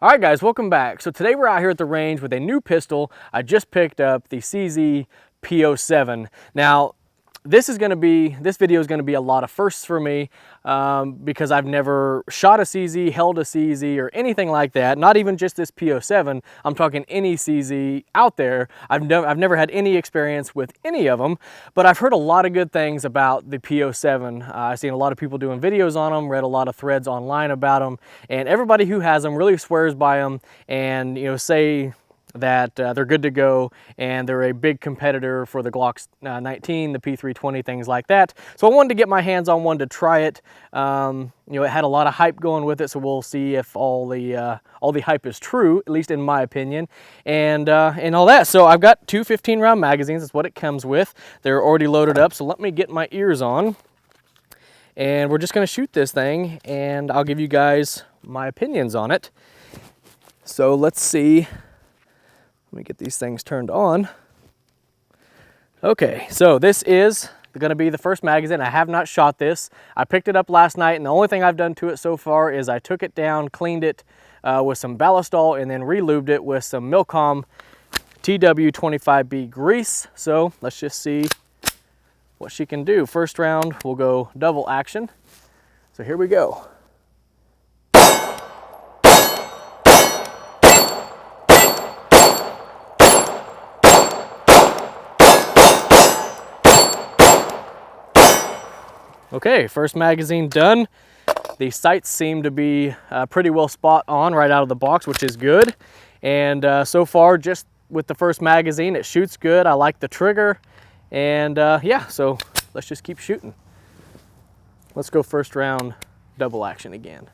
All right, guys, welcome back. So today we're out here at the range with a new pistol. I just picked up the CZ P-07. Now, this video is gonna be a lot of firsts for me because I've never shot a CZ, held a CZ, or anything like that. Not even just this P-07. I'm talking any CZ out there. I've never had any experience with any of them, but I've heard a lot of good things about the P-07. I've seen a lot of people doing videos on them, read a lot of threads online about them, and everybody who has them really swears by them and say that they're good to go and they're a big competitor for the Glock 19, the P320, things like that. So I wanted to get my hands on one to try it. It had a lot of hype going with it, so we'll see if all the hype is true, at least in my opinion, and all that. So I've got two 15-round magazines. That's what it comes with. They're already loaded up, so let me get my ears on, and we're just gonna shoot this thing, and I'll give you guys my opinions on it. So let's see. Let me get these things turned on. Okay, so this is gonna be the first magazine. I have not shot this. I picked it up last night, and the only thing I've done to it so far is I took it down, cleaned it with some ballistol, and then re-lubed it with some Milcom TW25B grease. So let's just see what she can do. First round, we'll go double action. So here we go. Okay, first magazine done. The sights seem to be pretty well spot on right out of the box, which is good. And so far, just with the first magazine, it shoots good. I like the trigger. And yeah, so let's just keep shooting. Let's go first round double action again.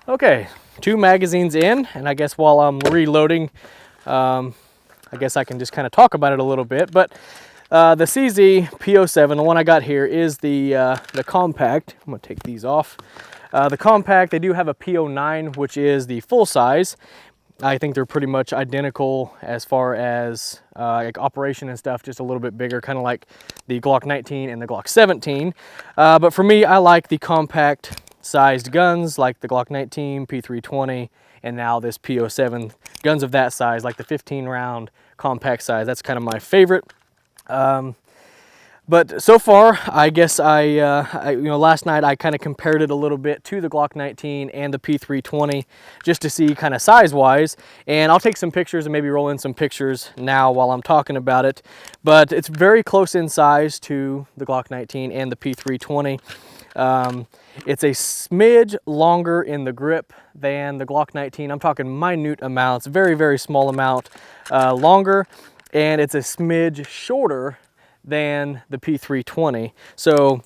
Okay, two magazines in, and I guess while I'm reloading, I guess I can just kind of talk about it a little bit. But the CZ P-07, the one I got here, is the compact. I'm gonna take these off. The compact, they do have a P-09, which is the full size. I think they're pretty much identical as far as like operation and stuff, just a little bit bigger, kind of like the Glock 19 and the Glock 17. But for me, I like the compact sized guns like the Glock 19, P320, and now this P-07, guns of that size, like the 15-round compact size. That's kind of my favorite. But so far, I guess last night I kind of compared it a little bit to the Glock 19 and the P320 just to see kind of size-wise. And I'll take some pictures and maybe roll in some pictures now while I'm talking about it. But it's very close in size to the Glock 19 and the P320. It's a smidge longer in the grip than the Glock 19. I'm talking minute amounts, very, very small amount longer. And it's a smidge shorter than the P320. So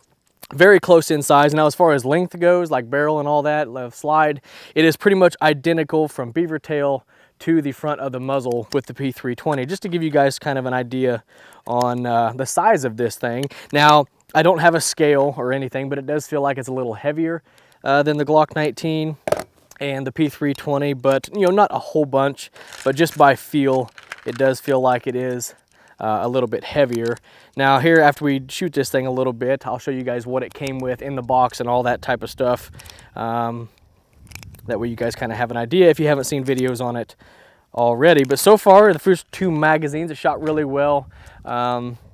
very close in size. Now as far as length goes, like barrel and all that, slide, it is pretty much identical from beaver tail to the front of the muzzle with the P320, just to give you guys kind of an idea on the size of this thing. Now, I don't have a scale or anything, but it does feel like it's a little heavier than the Glock 19 and the P320, but not a whole bunch, but just by feel, it does feel like it is a little bit heavier. Now here, after we shoot this thing a little bit, I'll show you guys what it came with in the box and all that type of stuff. That way you guys kind of have an idea if you haven't seen videos on it already. But so far, the first two magazines, it shot really well.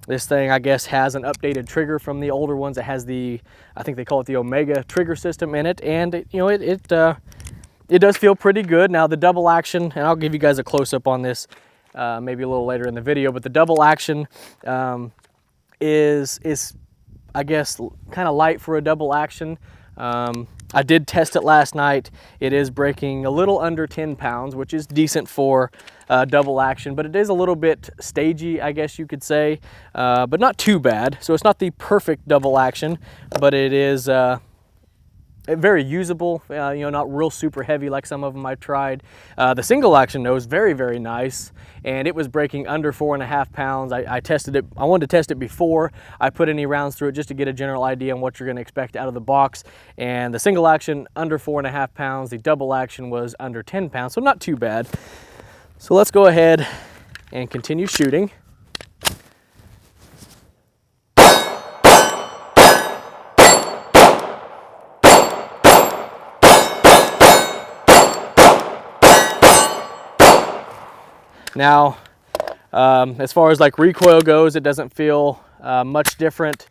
This thing, I guess, has an updated trigger from the older ones. It has the, I think they call it the Omega trigger system in it, and it does feel pretty good. Now the double action, and I'll give you guys a close-up on this maybe a little later in the video, but the double action is I guess kind of light for a double action. I did test it last night. It is breaking a little under 10 pounds, which is decent for double action, but it is a little bit stagey, I guess you could say, but not too bad. So it's not the perfect double action, but it is very usable, not real super heavy like some of them I've tried. The single action though is very, very nice, and it was breaking under 4.5 pounds. I tested it. I wanted to test it before I put any rounds through it just to get a general idea on what you're going to expect out of the box. And the single action under 4.5 pounds. The double action was under 10 pounds, so not too bad. So let's go ahead and continue shooting. Now, as far as like recoil goes, it doesn't feel much different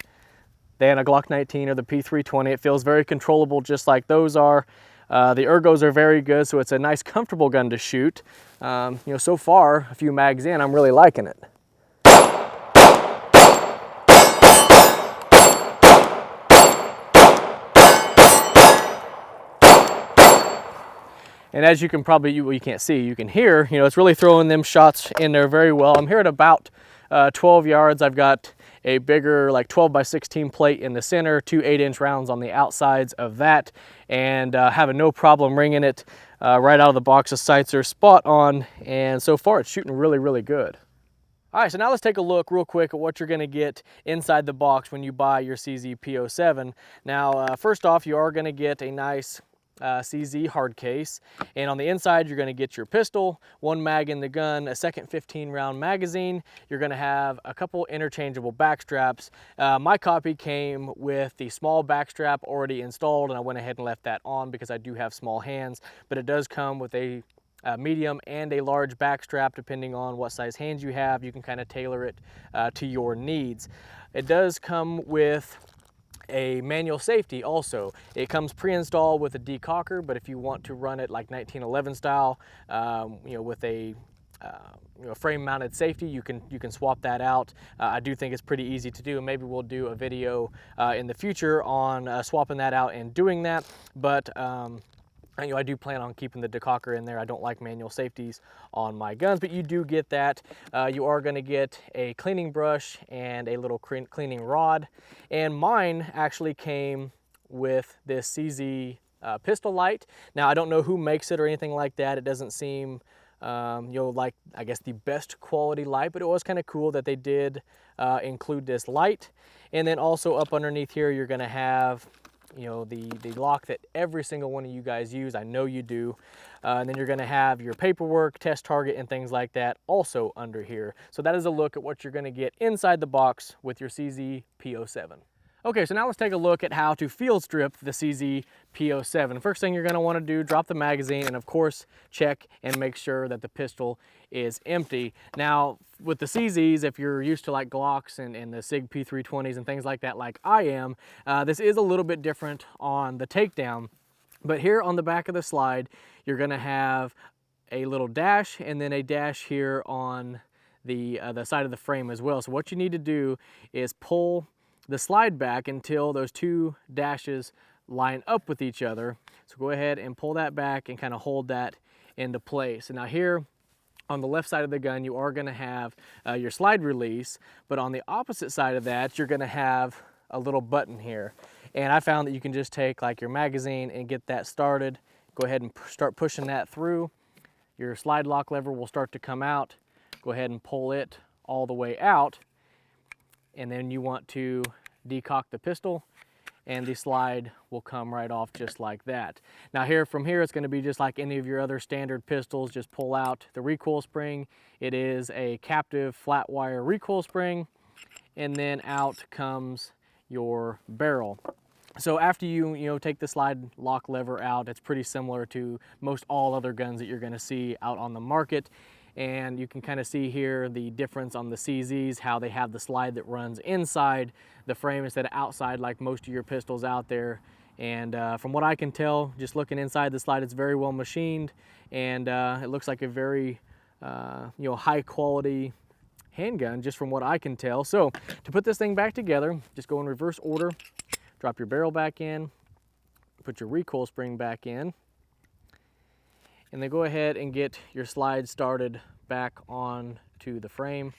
than a Glock 19 or the P320. It feels very controllable, just like those are. The ergos are very good, so it's a nice, comfortable gun to shoot. You know, so far, a few mags in, I'm really liking it. And as you can probably, you can't see, you can hear, you know, it's really throwing them shots in there very well. I'm here at about 12 yards. I've got a bigger, like 12x16 plate in the center, 2 8-inch rounds on the outsides of that, and having no problem ringing it right out of the box. The sights are spot on, and so far it's shooting really, really good. All right, so now let's take a look real quick at what you're gonna get inside the box when you buy your CZ P-07. Now, first off, you are gonna get a nice CZ hard case, and on the inside you're going to get your pistol, 1 mag in the gun, a second 15-round magazine. You're going to have a couple interchangeable back straps. My copy came with the small back strap already installed, and I went ahead and left that on because I do have small hands, but it does come with a medium and a large back strap. Depending on what size hands you have, you can kind of tailor it to your needs. It does come with a manual safety also. It comes pre-installed with a decocker, but if you want to run it like 1911 style, you know, with a you know, frame-mounted safety, you can swap that out. I do think it's pretty easy to do, and maybe we'll do a video in the future on swapping that out and doing that. But you know, I do plan on keeping the decocker in there. I don't like manual safeties on my guns, but you do get that. You are going to get a cleaning brush and a little cleaning rod. And mine actually came with this CZ pistol light. Now, I don't know who makes it or anything like that. It doesn't seem, you know, like, I guess, the best quality light, but it was kind of cool that they did include this light. And then also up underneath here, you're going to have, you know, the lock that every single one of you guys use. I know you do. And then you're going to have your paperwork, test target, and things like that also under here. So that is a look at what you're going to get inside the box with your CZ P-07. Okay, so now let's take a look at how to field strip the CZ P-07. First thing you're going to want to do, drop the magazine, and of course check and make sure that the pistol is empty. Now with the CZs, if you're used to like Glocks and the SIG P320s and things like that like I am, this is a little bit different on the takedown. But here on the back of the slide, you're going to have a little dash and then a dash here on the side of the frame as well. So what you need to do is pull the slide back until those two dashes line up with each other. So go ahead and pull that back and kind of hold that into place. And now here on the left side of the gun, you are going to have your slide release, but on the opposite side of that, you're going to have a little button here. And I found that you can just take like your magazine and get that started. Go ahead and start pushing that through. Your slide lock lever will start to come out. Go ahead and pull it all the way out. And then you want to decock the pistol, and the slide will come right off just like that. Now from here, it's going to be just like any of your other standard pistols. Just pull out the recoil spring. It is a captive flat wire recoil spring, and then out comes your barrel. So after you take the slide lock lever out, it's pretty similar to most all other guns that you're going to see out on the market. And you can kind of see here the difference on the CZs, how they have the slide that runs inside the frame instead of outside like most of your pistols out there. And from what I can tell, just looking inside the slide, it's very well machined, and it looks like a very high quality handgun, just from what I can tell. So to put this thing back together, just go in reverse order, drop your barrel back in, put your recoil spring back in, and then go ahead and get your slide started back on to the frame.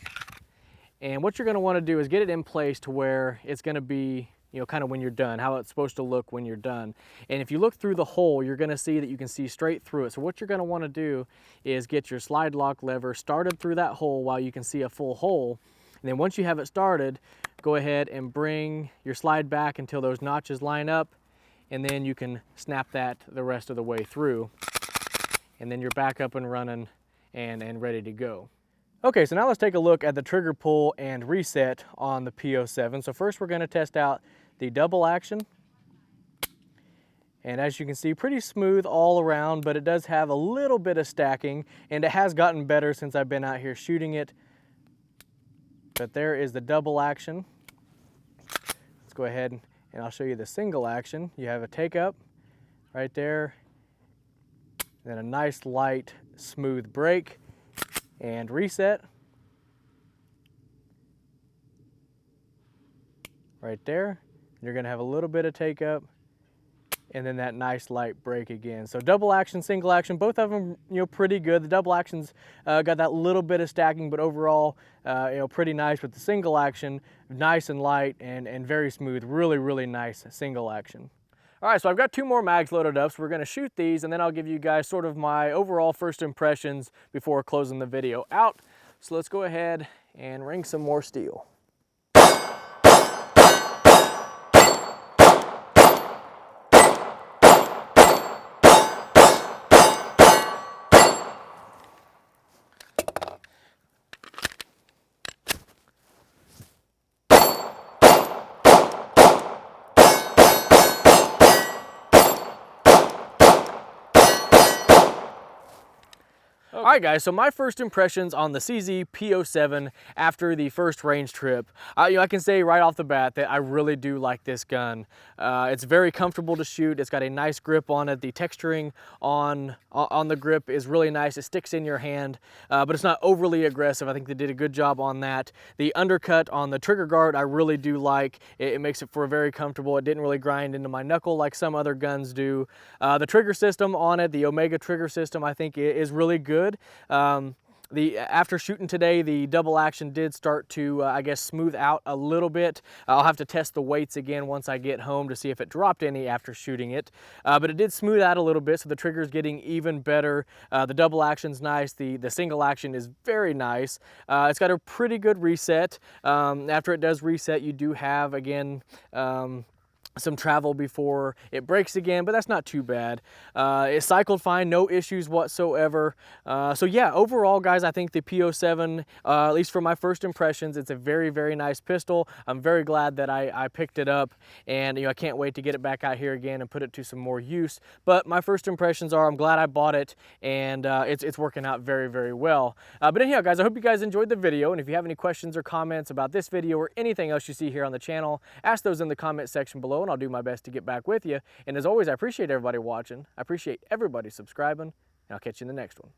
And what you're going to want to do is get it in place to where it's going to be, kind of when you're done, how it's supposed to look when you're done. And if you look through the hole, you're going to see that you can see straight through it. So what you're going to want to do is get your slide lock lever started through that hole while you can see a full hole. And then once you have it started, go ahead and bring your slide back until those notches line up, and then you can snap that the rest of the way through. And then you're back up and running, and ready to go. Okay, so now let's take a look at the trigger pull and reset on the P-07. So first we're going to test out the double action. And as you can see, pretty smooth all around, but it does have a little bit of stacking, and it has gotten better since I've been out here shooting it. But there is the double action. Let's go ahead and I'll show you the single action. You have a take up right there, then a nice light smooth break and reset right there. You're going to have a little bit of take up and then that nice light break again. So double action, single action, both of them, pretty good. The double action's got that little bit of stacking, but overall, pretty nice. With the single action, nice and light and very smooth. Really, really nice single action. All right, so I've got 2 more mags loaded up, so we're gonna shoot these, and then I'll give you guys sort of my overall first impressions before closing the video out. So let's go ahead and ring some more steel. All right, guys, so my first impressions on the CZ P-07 after the first range trip. I can say right off the bat that I really do like this gun. It's very comfortable to shoot. It's got a nice grip on it. The texturing on the grip is really nice. It sticks in your hand, but it's not overly aggressive. I think they did a good job on that. The undercut on the trigger guard I really do like. It makes it for very comfortable. It didn't really grind into my knuckle like some other guns do. The trigger system on it, the Omega trigger system, I think is really good. After shooting today, the double action did start to, I guess, smooth out a little bit. I'll have to test the weights again once I get home to see if it dropped any after shooting it. But it did smooth out a little bit, so the trigger's getting even better. The double action's nice. The single action is very nice. It's got a pretty good reset. After it does reset, you do have, again, some travel before it breaks again, but that's not too bad. It cycled fine, no issues whatsoever. So yeah, overall, guys, I think the P-07, at least for my first impressions, it's a very, very nice pistol. I'm very glad that I picked it up, and I can't wait to get it back out here again and put it to some more use. But my first impressions are I'm glad I bought it, and it's working out very, very well. But anyhow, guys, I hope you guys enjoyed the video, and if you have any questions or comments about this video or anything else you see here on the channel, ask those in the comment section below, and I'll do my best to get back with you. And as always, I appreciate everybody watching. I appreciate everybody subscribing, and I'll catch you in the next one.